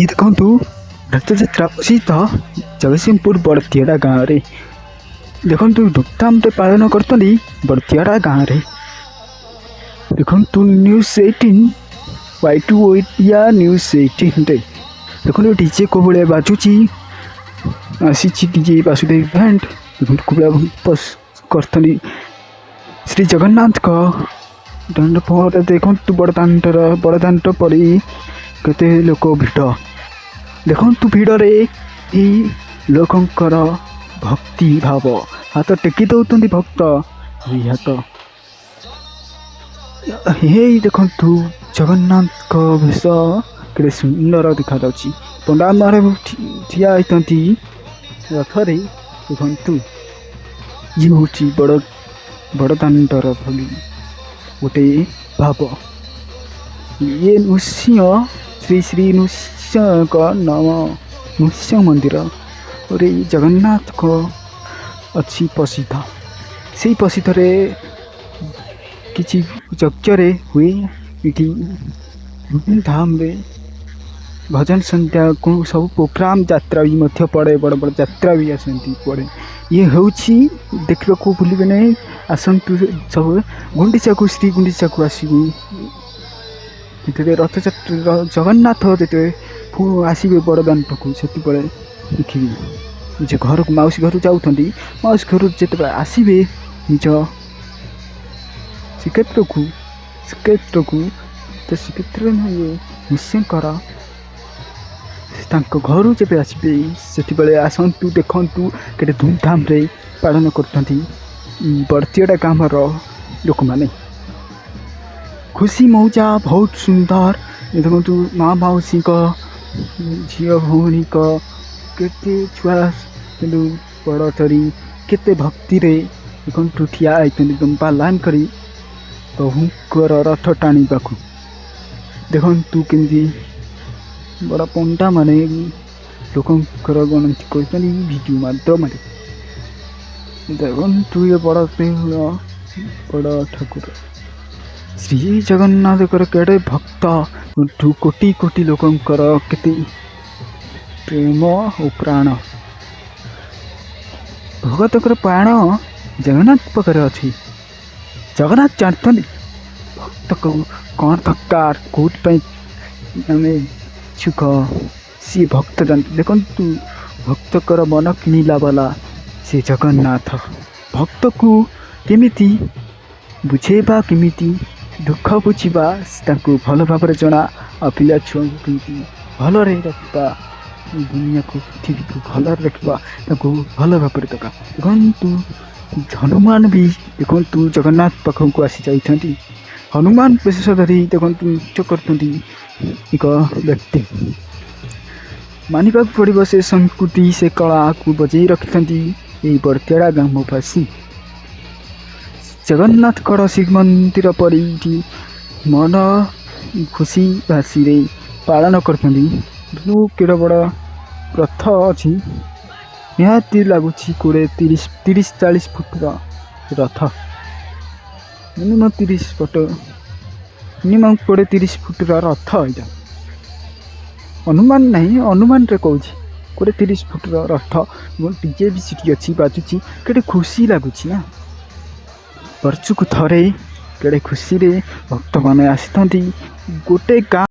ये देखु रथयात्रा प्रसिद्ध जगतसिंहपुर बड़तियाड़ा गाँव में देखु धूमधाम से पालन कर बड़तियाड़ा गाँव में देखु न्यूज़ 18 Y2 या न्यूज़ 18 देखो डीजे को भाया बाजुची आसी डीजे वासुदेव बैंड देखो बस कर श्री जगन्नाथ का दंड पर देखु बड़दाण्ड पड़ी केते लोक भिड़ देखु भिड़े लोकंकर भक्ति भाव हाथ टेकी दौरान भक्त हाथ हे देखु जगन्नाथ का भेष के सुंदर देखा पंडा मारे ठिया होती रथरे देखु ये हूँ बड़दाण्डर भली गोटे भाव ये नृसिंह श्री श्री नृसिंह का नाम नृसिंह मंदिर और जगन्नाथ को अच्छी प्रसिद्ध से प्रसिद्ध किसी यज्ञ हुए धूमधाम रे भजन संध्या को सब प्रोग्राम यात्रा भी मध्य पड़े बड़ बड़ यात्रा भी आसती पड़े ये हूँ देखा भूलिए नहीं आसतु सब गुंडीचा को श्री गुंडीचा को आसबे रथयात्रा जगन्नाथ जो आसबे बड़दाण्ड को से देखिए निज घर को मौसी घर जाऊँगी मौसी घर जो आसबे निज श्रीक्षेत्र को तो श्रीक्षेत्र निश्चयकर घर जब आसबे से आसतु देखु के धूमधाम रे पालन कर बड़तियाड़ा गाँव लोक मैंने खुशी मौजा बहुत सुंदर देखु माँ मौसी झी भौणी केते छुआ बड़ चढ़ी केते भक्ति रे देखु ठिया एकदम पालन करी प्रभुंर रथ टाणी देखु केमती बड़ा पंडा माने लोकंर गणति कर भिडियो माध्यम देखु ये बड़ बड़ ठाकुर श्री जगन्नाथ केड़े भक्त कोटि कोटि लोकंकर केते प्रेम और प्राण भगतकर प्राण जगन्नाथ पाखे अच्छी जगन्नाथ जानते भक्त को कौन दरकार कौट आम इच्छुक सी भक्त जानते देखु भक्तकर मन किणिला वाला से जगन्नाथ भक्त को केमिति बुझेबा केमिति दुख बुझा भल भाव जना पिला छुआ को भल रखा दुनिया को पृथ्वी को भल रखा भल भाव दरकार देखु हनुमान भी देखु जगन्नाथ पाखक को आसी जाइछन्ति हनुमान विशेष धरी देखु नृत्य करते एक व्यक्ति मानिबा पड़ो से संस्कृति से कला को बजाई रखिथि बड़तियाड़ा गाँववासी जगन्नाथ कड़ श्रीमंदिर पड़ी मन खुशी भाषी रे पालन करते केड़ बड़ रथ अच्छी निहाती लगुच 20-30-40 फुट रथ मिनिमम 30 फुट मिनिमम 20-30 फुट रथ यहाँ अनुमान नहीं अनुमान रे कहूँ 20-30 फुट रथ डीजे भी सीटी अच्छी बाजुची केटे खुशी लगुच ना वर्षक थरे केड़े खुशी रे भक्त मैंने आसी गोटे गाँ